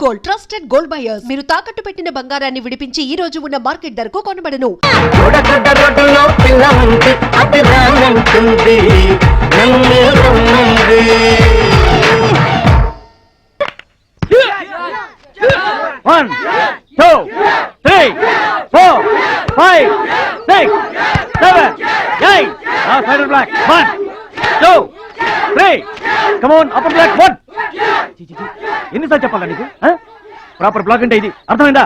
Gold, trusted gold buyers. మీరు తాకట్టు పెట్టిన బంగారాన్ని విడిపించి ఈ రోజు ఉన్న మార్కెట్ ధరకు కొనబడను. One, two, three, four, five, six, seven, eight. Side black. 1, 2, 3. Come on, upper black. 1. ఎన్నిసార్లు చెప్పాలా నీకు? ప్రాపర్ బ్లాక్ అంటే ఇది అర్థమైందా?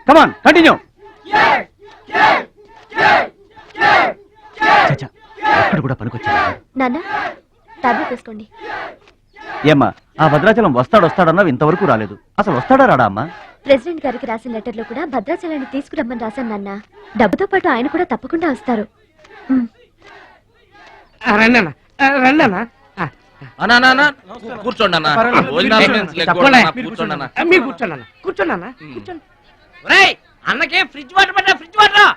కమాన్ కంటిన్యూ. అక్కడ కూడా పనికొచ్చా నాన్న టాబ్లెట్ తీసుకోండి. ఏమ్మా ఆ భద్రాచలం వస్తాడన్నావు ఇంతవరకు రాలేదు. అసలు వస్తాడా రాడా అమ్మా? ప్రెసిడెంట్ గారికి రాసిన లెటర్ లో కూడా భద్రాచలాన్ని తీసుకురమ్మని రాశాను నాన్న. డబ్బుతో పాటు ఆయన కూడా తప్పకుండా వస్తారు. అన్నకే ఫ్రిడ్జ్ వాటర్ పట్టా, ఫ్రిడ్జ్ వాటర్.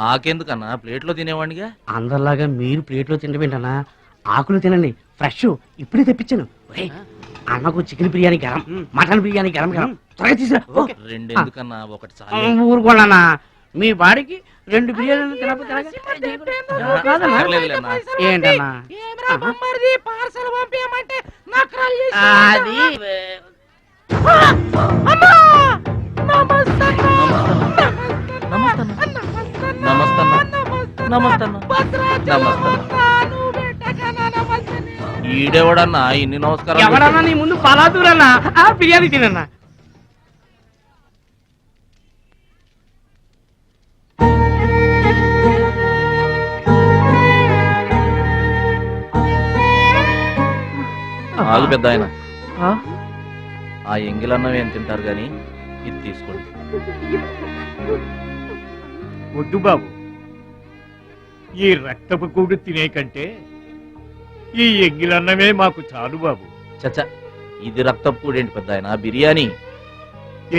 ఆకెందుకన్నా ప్లేట్లో తినేవాడిగా. అందరిలాగా మీరు ప్లేట్లో తినవేంటన్నా, ఆకులు తినండి, ఫ్రెష్ ఇప్పుడే తెప్పించాను. అన్నకు చికెన్ బిర్యానీ గరం, మటన్ బిర్యానీ గరం గరం త్వరగా తీసుకురా. రెండెందుకన్నా ఒకటి చాలు. ఊరుకోండి, మీ బాడీకి 2 బిర్యానీలు తినకపోతే ఏంటన్నా అది ఈడెవడన్నా ఇన్ని నమస్కారం? ఎవడన్నా నీ ముందు పలాదూరన్నా బిర్యానీ తినన్నా. ఆగు పెద్ద ఆయన, ఆ ఎంగిలన్నం ఏం తింటారు గాని ఇది తీసుకోండి. వద్దు బాబు, ఈ రక్తపు కూడు తినే కంటే ఈ ఎంగిలన్నమే మాకు చాలు బాబు. చచ్చా, ఇది రక్తపు కూడేంటి పెద్ద ఆయన, బిర్యానీ.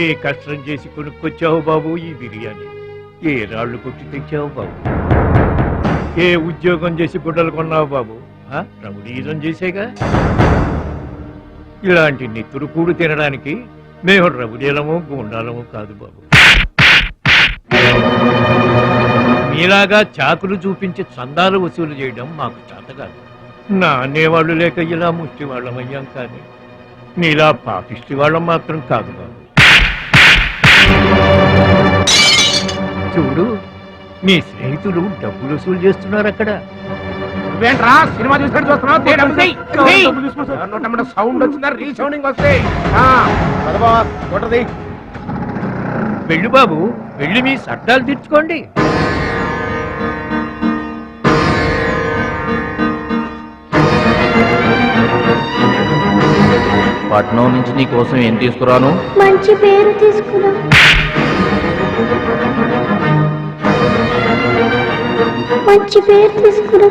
ఏ కష్టం చేసి కొనుక్కొచ్చావు బాబు ఈ బిర్యానీ? ఏ రాళ్లు కొట్టి తెచ్చావు బాబు? ఏ ఉద్యోగం చేసి గుడ్డలు కొన్నావు బాబు? రౌడీజం చేసేగా. ఇలాంటి నెత్తురు కూడు తినడానికి మేము రౌడీలము గూండాలము కాదు బాబు. మీలాగా చాకులు చూపించి చందాలు వసూలు చేయడం మాకు చేత కాదు. నా అనేవాళ్ళు లేక ఇలా ముష్టి వాళ్ళమయ్యాం, కానీ నీలా పాపిష్టి వాళ్ళం మాత్రం కాదు బాబు. చూడు, నీ స్నేహితులు డబ్బులు వసూలు చేస్తున్నారు అక్కడ. సినిమా చూస్తున్నావు, సౌండ్ వచ్చిందా? రీసౌండింగ్ వస్తే వెళ్ళు బాబు, వెళ్ళి మీ సట్టాలు తీర్చుకోండి. పట్నం నుంచి నీ కోసం ఏం తీసుకురాను? మంచి పేరు తీసుకురా. మంచి పేరు తీసుకురా.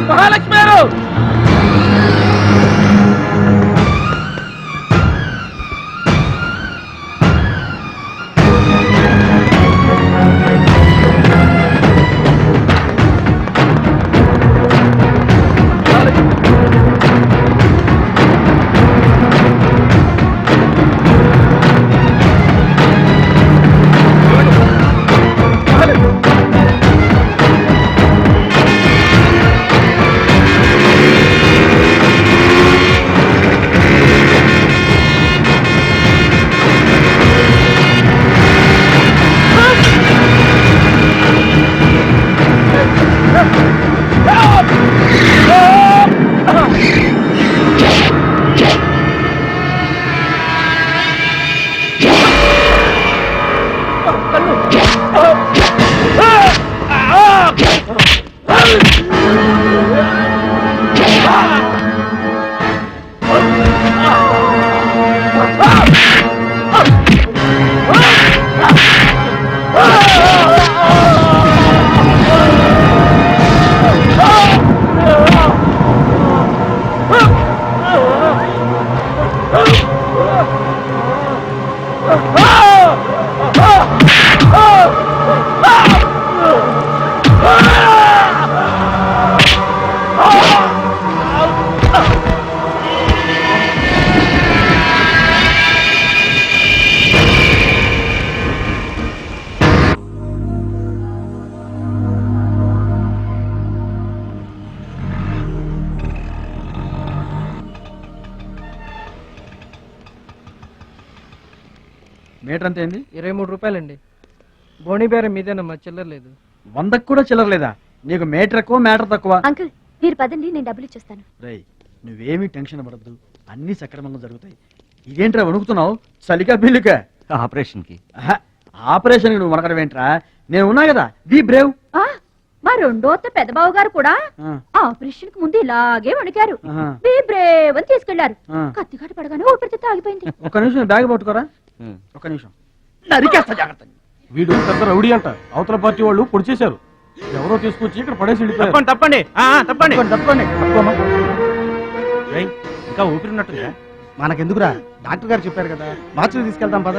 మహాలక్ష్మి గారు, మీటర్ అంత ఏంది? 23 రూపాయలండి. బోణి బేరం మీదేనమ్మా, చిల్లర లేదు. 100 కూడా చిల్లర లేదా? నీకు మీటర్ ఎక్కువ మ్యాటర్ తక్కువ. అంకుల్ మీరు పదండి, నేను డబ్బులు ఇచ్చేస్తాను. రేయ్ నువ్వేమీ టెన్షన్ పడద్దు, అన్ని సక్రమంగా జరుగుతాయి. ఇదేంట్రా వణుకుతున్నావు? చలికా బిల్లుకా? ఆపరేషన్కి ఆపరేషన్ నువ్వు వనకడం ఏంట్రా? నేను ఉన్నా కదా, బీ బ్రేవ్. మా రెండో పెద్దబాబు గారు కూడా ఆపరేషన్ కు ముందు ఇలాగే వణికారు. బీ బ్రేవ్ అని తీసుకెళ్లారు. కత్తిగాడు పడగానే ఊపిరితిత్తు ఆగిపోయింది. ఒక్క నిమిషం బ్యాగ్ పట్టుకోరా, ఒక్క నిమిషం. నరికేస్తా జాగ్రత్త. వీడు పెద్ద రౌడీ అంట, అవతల పార్టీ వాళ్ళు పొడి చేశారు. ఎవరో తీసుకొచ్చి ఇక్కడ పడేసి వెళ్ళిపోయారు. తప్పండి తప్పండి తప్పండి. ఇంకా ఊపిరినట్టుందా? మనకెందుకురా, డాక్టర్ గారు చెప్పారు కదా, మార్చులు తీసుకెళ్తాం పద.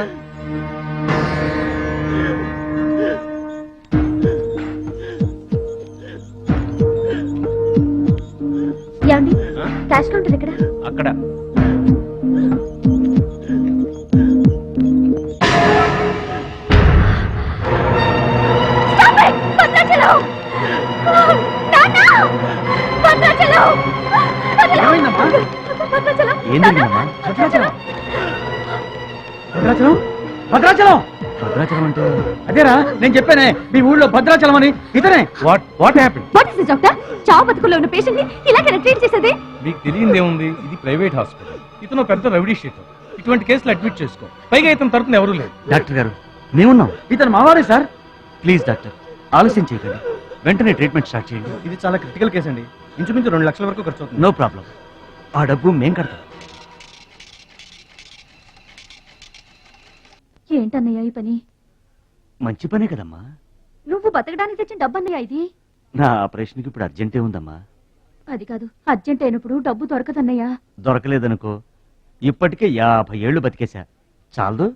ఏమండి క్యాష్ కౌంటర్ ఎక్కడ? అక్కడ భద్రాచలం భద్రాచలం అంటే అదేరా నేను చెప్పానే, మీ ఊళ్ళో భద్రాచలం అని. ఇతనే. What happen? డాక్టర్ చావు బతుకుల్లో ఉన్న పేషెంట్ ని ఇలాగే ట్రీట్ చేసేది? మీకు తెలియదేముంది, ఇది ప్రైవేట్ హాస్పిటల్. ఇతను పెద్ద రౌడీ షీటర్. ఇటువంటి కేసులు అడ్మిట్ చేసుకో. పైగా ఇతను తరపున ఎవరూ లేదు. డాక్టర్ గారు మేమున్నాం. ఇతను మావాడే సార్. ప్లీజ్ డాక్టర్ ఆలస్యం చేయకండి, వెంటనే ట్రీట్మెంట్ స్టార్ట్ చేయండి. ఇది చాలా క్రిటికల్ కేసు అండి, ఇంచుమించు 2 లక్షల వరకు ఖర్చు అవుతుంది. నో ప్రాబ్లం, ఆ డబ్బు మేం కడతాం. ఏంటన్నయ్య ఈ పని? మంచి పనే కదమ్మా. నువ్వు బతకడానికి తెచ్చిన డబ్బు అన్నయ్య ఇది. నా ఆపరేషన్కి ఇప్పుడు అర్జెంటే ఉందమ్మా. అది కాదు, అర్జెంట్ అయినప్పుడు డబ్బు దొరకదన్నయ్య. దొరకలేదనుకో, ఇప్పటికే 50 ఏళ్ళు బతికేశా, చాలదు.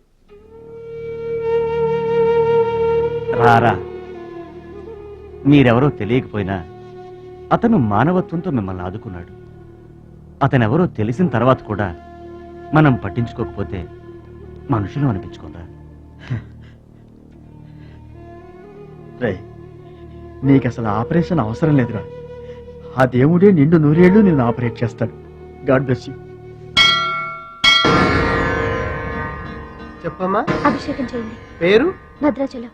రారా, మీరెవరో తెలియకపోయినా అతను మానవత్వంతో మిమ్మల్ని ఆదుకున్నాడు. అతనెవరో తెలిసిన తర్వాత కూడా మనం పట్టించుకోకపోతే మనుషులు అనిపించుకోరా. నీకు అసలు ఆపరేషన్ అవసరం లేదురా, ఆ దేవుడే నిండు 100 ఏళ్ళు నిన్ను ఆపరేట్ చేస్తాడు. God bless you. చెప్పమ్మా. అభిషేకం చేయండి. పేరు? భద్రాచలం.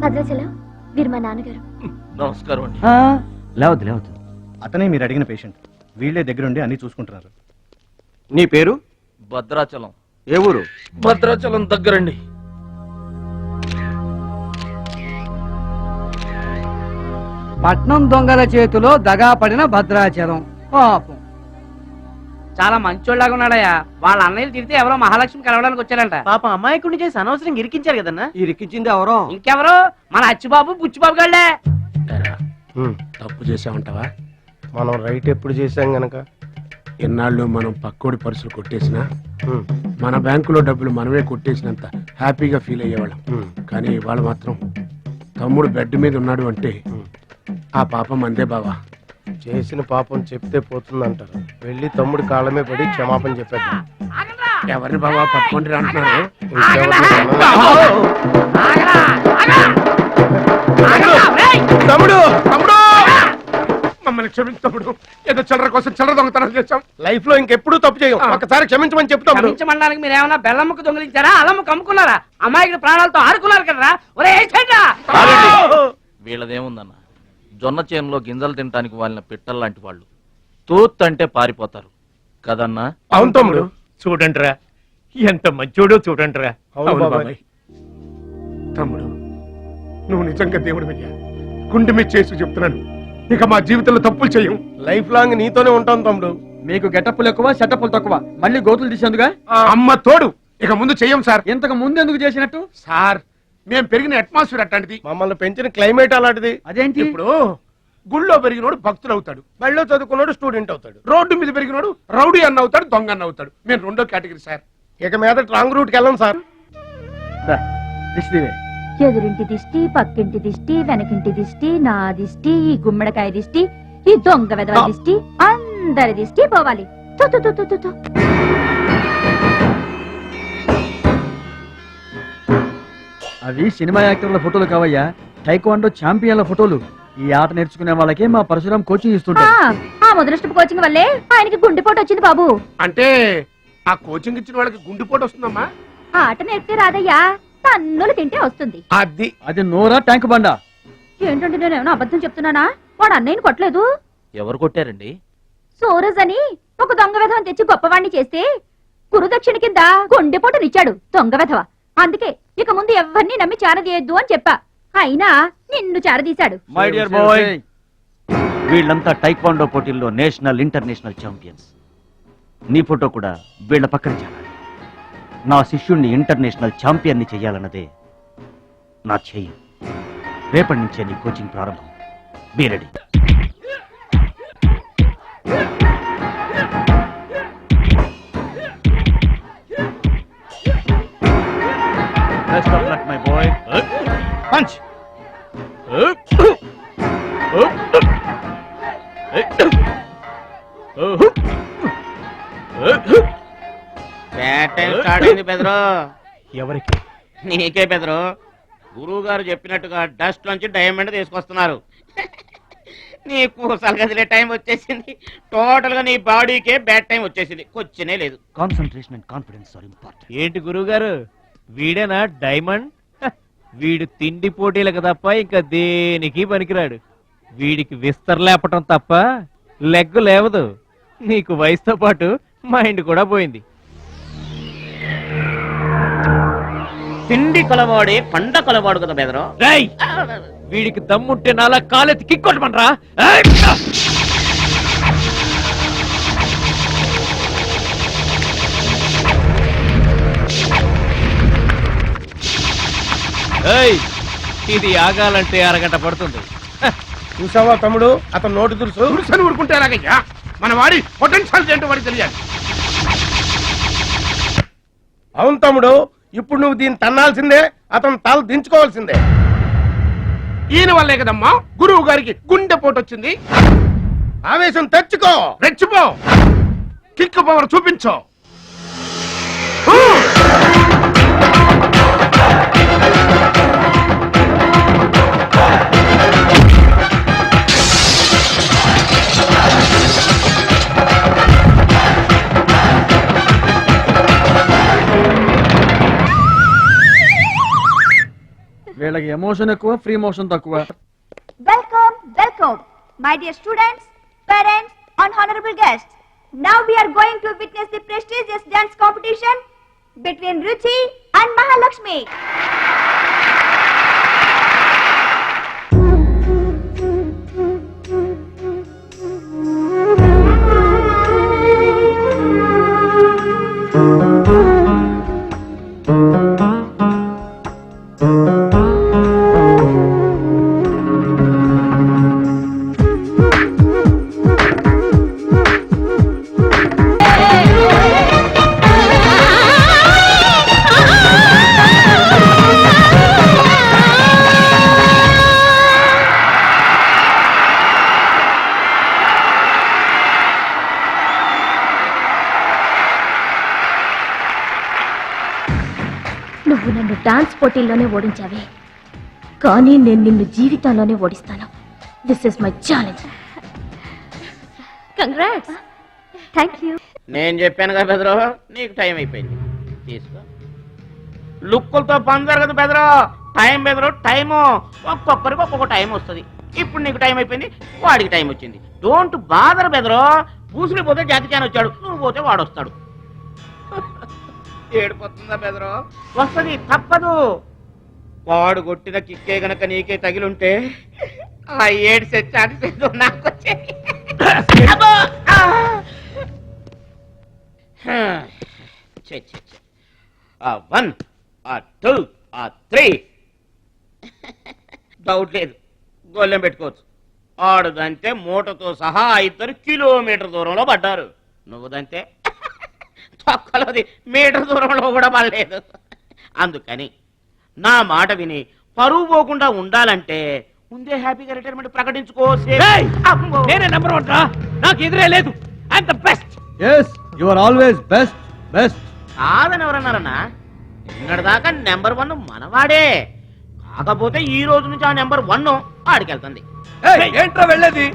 భద్రాచలం మీరు మా నాన్నగారు. నమస్కారం అండి. లేవద్దు లేవద్దు, అతనే మీరు అడిగిన పేషెంట్. వీళ్ళే దగ్గరుండి అన్ని చూసుకుంటున్నారు. నీ పేరు? భద్రాచలం. ఏ ఊరు? భద్రాచలం దగ్గరండి. పట్నం దొంగల చేతిలో దగా పడిన భద్రాచలం. పాపం చాలా మంచోళ్ళగా ఉన్నాడయ్యా. వాళ్ళ అన్నయ్యలు తిరిగితే ఎవరో మహాలక్ష్మి కలవడానికి వచ్చారంట. పాపం అమాయకుడిని చేసి అనవసరం ఇరికించారు కదన్నా. ఇరికించింది ఎవరో? ఇంకెవరు, మన అచ్చిబాబు బుచ్చిబాబు గళ్ళే. తప్పు చేసామంటావా? మనం రైట్ ఎప్పుడు చేశాం గనక ఎన్నాళ్ళు మనం పక్కోడి పర్సులు కొట్టేసినా మన బ్యాంకులో డబ్బులు మనమే కొట్టేసినంత హ్యాపీగా ఫీల్ అయ్యేవాళ్ళం. కానీ ఇవాళ మాత్రం తమ్ముడు బెడ్ మీద ఉన్నాడు అంటే ఆ పాపం అందే బావా. చేసిన పాపం చెప్తే పోతుందంటారు. వెళ్ళి తమ్ముడి కాళ్ళమే పడి క్షమాపణ చెప్పేద్దాం. ఎవరిని బావా పట్టుకోండి అంటున్నారు? తమ్ముడు తమ్ముడు మమ్మల్ని క్షమించు తమ్ముడు. ఏదో చిల్లర కోసం చిల్లర దొంగతనం చేశాం. లైఫ్ లో ఇంకెప్పుడు తప్పు చేయం. ఒకసారి క్షమించమని చెప్తాం. క్షమించమనడానికి మీరు ఏమన్నా బెల్లమ్మకు దొంగిలించారా, అల్లమ్మకు అమ్ముకున్నారా? అమ్మాయికి ప్రాణాలతో ఆడుకున్నారు కదరా. ఒరే వీళ్ళదేముందన్న, జొన్న చేనులో గింజలు తినడానికి వాళ్ళ పిట్టల్లాంటి వాళ్ళు. తూత్ అంటే పారిపోతారు కదన్నా. అవును తమ్ముడు. చూడండిరా ఎంత మంచోడో చూడండిరా. అవును బాబాయ్. తమ్ముడు నువ్వు నిజంగా దేవుడు అయ్యా. గుండె మీద చేసి చెప్తున్నాను, ఇక మా జీవితంలో తప్పులు చెయ్యం. లైఫ్ లాంగ్ నీతోనే ఉంటాను తమ్ముడు. మీకు గెటప్పులు ఎక్కువ, సెటప్పులు తక్కువ. మళ్ళీ గోతులు తీసేందుగా? అమ్మ తోడు. ఇక ముందు చెయ్యం సార్. ఇంతకు ముందు ఎందుకు చేసినట్టు? సార్ మేము పెరిగిన అట్మాస్ఫియర్ అట్లాంటిది, మమ్మల్ని పెంచిన క్లైమేట్ అలాంటిది. అదేంటి? ఇప్పుడు గుళ్ళో పెరిగినోడు భక్తుడు అవుతాడు, బళ్ళో చదువుకున్నాడు స్టూడెంట్ అవుతాడు, రోడ్డు మీద పెరిగినోడు రౌడీ అన్న అవుతాడు, దొంగ అన్న అవుతాడు. మేము రెండో కేటగిరీ సార్. ఇక మీద రాంగ్ రూట్కి వెళ్ళం సార్. ఎదురింటి దిష్టి, పక్కింటి దిష్టి, వెనకింటి దిష్టి, నా దిష్టి, ఈ గుమ్మడికాయ దిష్టి, ఈ దొంగ వెధవ దిష్టి, అందరి దిష్టి పోవాలి. తో, తో, తో, తో, తో, తో. అవి సినిమా యాక్టర్ల ఫోటోలు కావయ్యా, టైక్వాండో ఛాంపియన్ల ఫోటోలు. ఈ ఆట నేర్చుకునే వాళ్ళకే మా పరశురాం కోచింగ్ ఇస్తుంటారు. ఆ ముదనష్టపు కోచింగ్ వల్లే ఆయనకి గుండెపోటు వచ్చింది బాబు. అంటే ఆ కోచింగ్ ఇచ్చిన వాళ్ళకి గుండెపోటు వస్తుందమ్మా? ఆ ఆట నేర్పితే రాదయ్యా, తన్నులు తింటే వస్తుంది. అది నోరా ట్యాంక్ బండా? ఏంటంటే నేను ఏమైనా అబద్ధం చెప్తున్నానా? వాడు అన్నయ్యని కొట్టలేదు. ఎవరు కొట్టారండి? సూరజ్ అని ఒక దొంగ వెధవం తెచ్చి గొప్పవాణ్ణి చేస్తే గురుదక్షిణ కింద గుండెపోటునిచ్చాడు దొంగ వెధవ. అందుకే ఇక ముందు ఎవరిని నమ్మి చారదీయద్దు అని చెప్పా. అయినా నిన్ను చారదీశాడు. మై డియర్ బాయ్, వీళ్ళంతా టైక్వాండో పోటీల్లో నేషనల్ ఇంటర్నేషనల్ ఛాంపియన్స్. నీ ఫోటో కూడా వీళ్ళ పక్కన చేరాలి. నా శిష్యుణ్ణి ఇంటర్నేషనల్ ఛాంపియన్ని చెయ్యాలన్నదే నా ధ్యేయం. రేపటి నుంచే నీ కోచింగ్ ప్రారంభం. Be ready. Best of luck, my boy. Punch. Bad time start అయింది బెదరు. ఎవరికి? నీకే బెదరు. గురువు గారు చెప్పినట్టుగా డస్ట్ నుంచి డైమండ్ తీసుకొస్తున్నారు. నీ కూసాలు కదిలే టైం వచ్చేసింది. టోటల్ గా నీ బాడీకే బ్యాడ్ టైం వచ్చేసింది. కొచ్చినే లేదు. Concentration and confidence are important. ఏంటి గురువు గారు, వీడేనా డైమండ్? వీడు తిండి పోటీలకు తప్ప ఇంకా దేనికి పనికిరాడు. వీడికి విస్తర లేపటం తప్ప లెగ్గు లేవదు. నీకు వయసుతో పాటు మైండ్ కూడా పోయింది. తిండి కొలవాడే పండ కొలవాడు కదా బెదరు. రేయ్, వీడికి దమ్ముంటే నాలా కాలెత్తి కిక్కొట్టమనరా? ఇది ఆగాలంటే అరగంట పడుతుంది. చూసావా తమ్ముడు, అతను నోటు దురుసని ఊరుకుంటే ఎలాగయ్యా? మన వాడి పొటెన్షియల్ ఏంటో వాడికి తెలియాలి. అవును తమ్ముడు, ఇప్పుడు నువ్వు దీన్ని తన్నాల్సిందే, అతను తల దించుకోవాల్సిందే. ఈయన వల్లే కదమ్మా గురువు గారికి గుండె పోటు వచ్చింది. ఆవేశం తెచ్చుకో, రెచ్చిపో, కిక్ పవర్ చూపించో. వీళ్ళకి ఎమోషన్ ఎక్కువ, ఫ్రీ మోషన్ తక్కువ. Welcome, welcome, my dear students, parents, and honorable guests. Now we are going to witness the prestigious dance competition between Ruchi and Mahalakshmi. నువ్వు నన్ను డాన్స్ పోటీల్లోనే ఓడించావే, కానీ నేను నిన్ను జీవితంలోనే ఓడిస్తాను. This is my challenge. Congrats. Thank you. నేను చెప్పాను కదా బెదరు, నీకు టైం అయిపోయింది. తీసుకో. లుక్కులతో పని జరగదు బెదరు. టైం బెదరు, టైము. ఒక్కొక్కరికి ఒక్కొక్క టైం వస్తుంది. ఇప్పుడు నీకు టైం అయిపోయింది, వాడికి టైం వచ్చింది. డోంట్ బాదర్ బెదరు. బూసులు పోతే జాతి చాన్ వచ్చాడు, నువ్వు పోతే వాడు వస్తాడు. ఏడిపోతుందా బెదరు? వస్తుంది, తప్పదు. వాడు కొట్టిన కిక్కే గనక నీకే తగిలుంటే ఆ ఏడు సెచ్చాడు నాకు వచ్చేది. ఆ 1, ఆ 2, ఆ 3 డౌట్ లేదు, గోళ్ళెం పెట్టుకోవచ్చు. ఆడుదంటే మూటతో సహా 2 కిలోమీటర్ దూరంలో పడ్డారు. నువ్వుదంటే తొక్కలోది మీటర్ దూరంలో కూడా పడలేదు. అందుకని నా మాట విని పరువు పోకుండా ఉండాలంటే ముందే హ్యాపీగా రిటైర్మెంట్ ప్రకటించుకో. ఏయ్! అమ్మో. నేనే నెంబర్ 1 రా, నాకు ఎదురే లేదు. I'm the best. Yes you are always best best. కాదని ఎవరన్నారన్నా? నిన్నటిదాకా నెంబర్ 1 మనవాడే. కాకపోతే ఈ రోజు నుంచి ఆ నెంబర్ 1 ఆడికెళ్తుంది. ఏంట్రా వెళ్ళేది?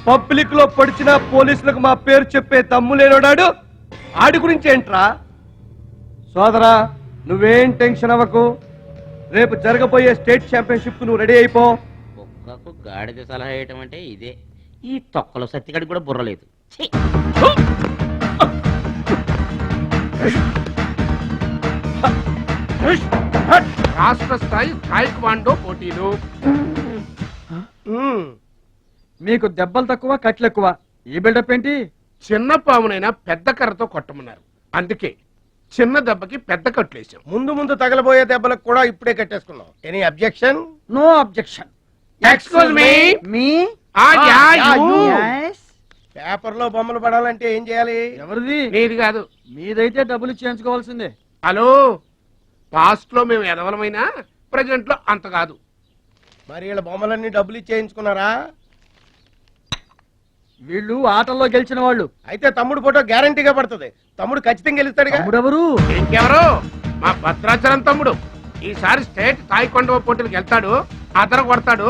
పబ్లిక్ లో పొడిచిన పోలీసులకు మా పేరు చెప్పే దమ్ము లేనోడాడు ఆడి గురించి ఏంట్రా? సోదరా నువ్వేం టెన్షన్ అవ్వకు, రేపు జరగబోయే స్టేట్ ఛాంపియన్షిప్ నువ్వు రెడీ అయిపో. కుక్కకు గాడిద సలహా వేయటం అంటే ఇదే. ఈ తొక్కలో సత్తిగడికి కూడా బుర్రలేదు. ఛీ! రాష్ట్ర స్థాయి తాయిక్వాండో పోటీలు. మీకు దెబ్బలు తక్కువ కట్లు ఎక్కువ. ఈ బిల్డప్ ఏంటి? చిన్న పామునైనా పెద్ద కర్రతో కొట్టమన్నారు, అందుకే చిన్న దెబ్బకి పెద్ద కట్లేసాం. ముందు ముందు తగలబోయే దెబ్బలకు కూడా ఇప్పుడే కట్టేసుకున్నాం. Any objection? No objection. Excuse me. మీ పేపర్ లో బొమ్మలు పడాలంటే ఏం చేయాలి? ఎవరిది? నీది కాదు. మీదైతే డబ్బులు చేయించుకోవాల్సిందే. హలో, పాస్ట్ లో మేము ఎదవలమైనా ప్రజెంట్ లో అంత కాదు. మరి వీళ్ళ బొమ్మలన్నీ డబ్బులు ఇచ్చేయించుకున్నారా? వీళ్ళు ఆటల్లో గెలిచిన వాళ్ళు. అయితే తమ్ముడు ఫోటో గ్యారంటీగా పడుతుంది. తమ్ముడు ఖచ్చితంగా గెలుస్తాడుగా. తమ్ముడెవరు? ఇంకెవరు? మా భద్రాచలం తమ్ముడు. ఈసారి స్టేట్ తాయికొండ పోటీలకు వెళ్తాడు, అదర కొడతాడు,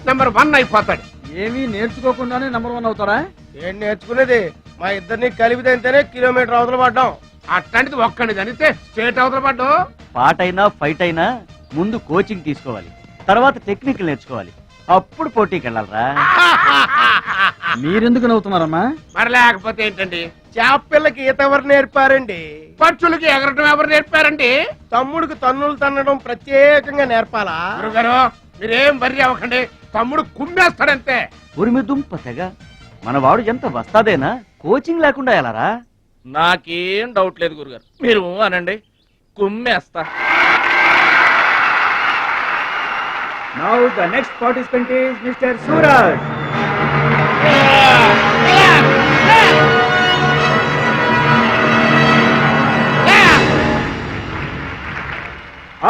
నెంబర్ 1 అయిపోతాడు. ఏమీ నేర్చుకోకుండానే నెంబర్ 1 అవుతారా? ఏం నేర్చుకునేది? మా ఇద్దరిని కలిపితేనే కిలోమీటర్ అవతల పడ్డాం. అట్లాంటిది ఒక్కడిది అనితే స్టేట్ అవతల పడ్డు. పాట అయినా ఫైట్ అయినా ముందు కోచింగ్ తీసుకోవాలి, తర్వాత టెక్నిక్ నేర్చుకోవాలి, అప్పుడు పోటీకి వెళ్ళాలరా. మీరెందుకు నవ్వుతున్నారమ్మా? మరి లేకపోతే ఏంటండి? చేప పిల్లకి ఈత ఎవరు నేర్పారండి? పక్షులకి ఎగరటం ఎవరు నేర్పారండి? తమ్ముడికి తన్నులు తన్నడం ప్రత్యేకంగా నేర్పాలా? గురుగారు మీరేం బర్రి అవ్వకండి, తమ్ముడు కుమ్మేస్తాడంతే. ఉరిమి దుంప తెగ మనవాడు ఎంత వస్తాదేనా, కోచింగ్ లేకుండా వెళ్ళారా? నాకేం డౌట్ లేదు గురుగారు, మీరు అనండి, కుమ్మేస్తా. Now the next participant is Mr. Suraj.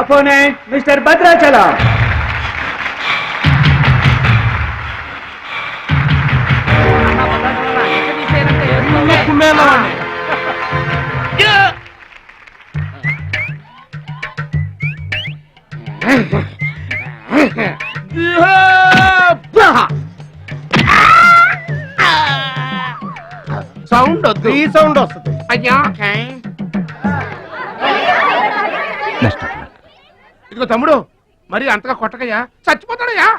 Opponent Mr. Bhadrachalam. Sound వద్దు, ఈ సౌండ్ వస్తుంది. అయ్యా ఇదిగో తమ్ముడు, మరి అంతగా కొట్టకయ్యా, చచ్చిపోతాడయ్యా.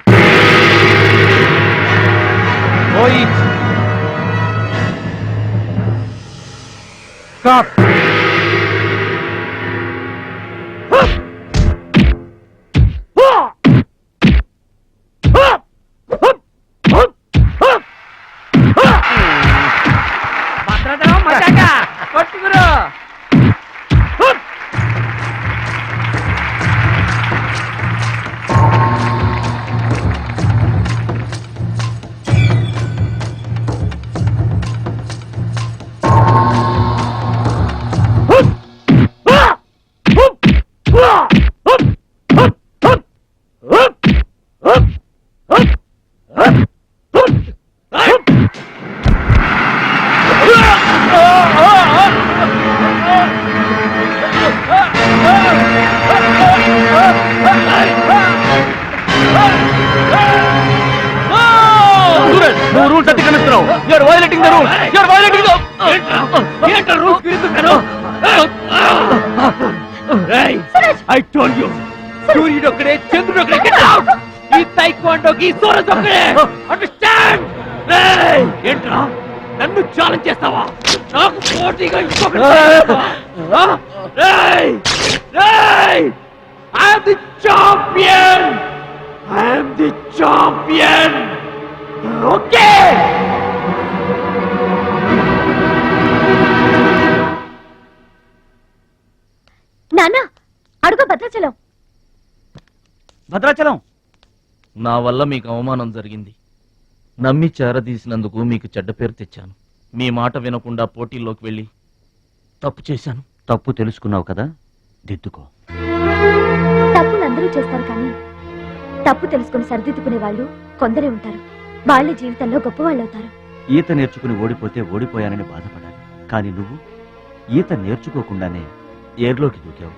నువ్వు rules అతిక్రమిస్తున్నావు. You are violating the rules. You are violating the rules. I told you. సూర్యుడు ఒక్కడే, చంద్రుడు ఒక్కడే. Get out. ఈ తైక్వాండోకి సూరజ్ ఒక్కడే. Understand? ఏంట్రా నన్ను ఛాలెంజ్ చేస్తావా? నాకు పోటీగా ఇంకొకటి. I am the champion. I am the champion. Okay. నాన్న అడుగు భద్రాచలం. భద్రాచలం, నా వల్ల మీకు అవమానం జరిగింది. నమ్మి చేరదీసినందుకు మీకు చెడ్డ పేరు తెచ్చాను. మీ మాట వినకుండా పోటీల్లోకి వెళ్ళి తప్పు చేశాను. తప్పు తెలుసుకున్నావు కదా, దిద్దుకో. తప్పులు అందరూ చేస్తారు కానీ తప్పు తెలుసుకుని సరిదిద్దుకునే వాళ్ళు కొందరే ఉంటారు. వాళ్ళ జీవితంలో గొప్పవాళ్ళు అవుతారు. ఈత నేర్చుకుని ఓడిపోతే ఓడిపోయానని బాధపడాలి, కానీ నువ్వు ఈత నేర్చుకోకుండానే ఏర్లోకి దూకావు.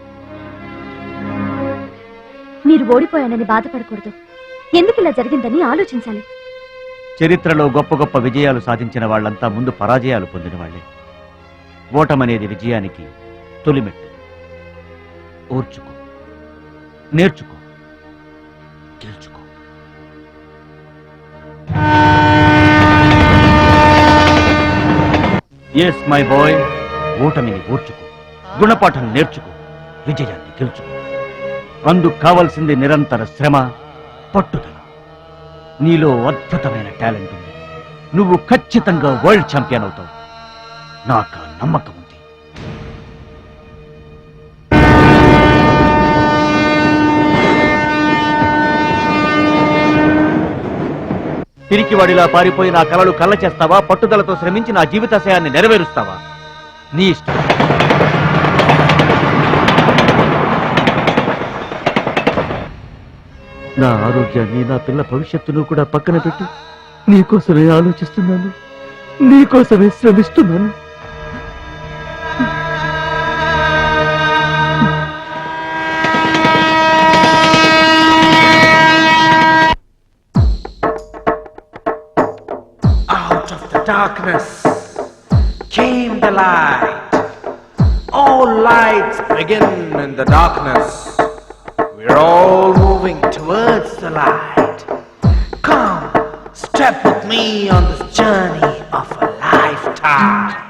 మీరు ఓడిపోయానని బాధపడకూడదు. ఎందుకు ఇలా జరిగిందని ఆలోచించాలి. చరిత్రలో గొప్ప గొప్ప విజయాలు సాధించిన వాళ్ళంతా ముందు పరాజయాలు పొందిన వాళ్లే. ఓటమనేది విజయానికి తొలిమెట్టు. ఓర్చుకో, నేర్చుకో, గెలుచుకో. ఎస్ మై బాయ్, ఓటమిని ఓర్చుకో, గుణపాఠం నేర్చుకో, విజయాన్ని గెలుచుకో. అందుకు కావలసింది నిరంతర శ్రమ, పట్టుదల. నీలో అద్భుతమైన టాలెంట్ ఉంది. నువ్వు ఖచ్చితంగా వరల్డ్ ఛాంపియన్ అవుతావు. నాకు ఆ నమ్మకం ఉంది. పిరికివాడిలా పారిపోయి నా కలలు కళ్ళ చేస్తావా? పట్టుదలతో శ్రమించి నా జీవితాశయాన్ని నెరవేరుస్తావా? నీ ఇష్టం. నా ఆరోగ్యాన్ని, నా పిల్ల భవిష్యత్తును కూడా పక్కన పెట్టి నీకోసమే ఆలోచిస్తున్నాను, నీకోసమే శ్రమిస్తున్నాను. Out of the darkness came the light. All lights begin in the darkness. We're all moving towards the light. Come, step with me on this journey of a lifetime.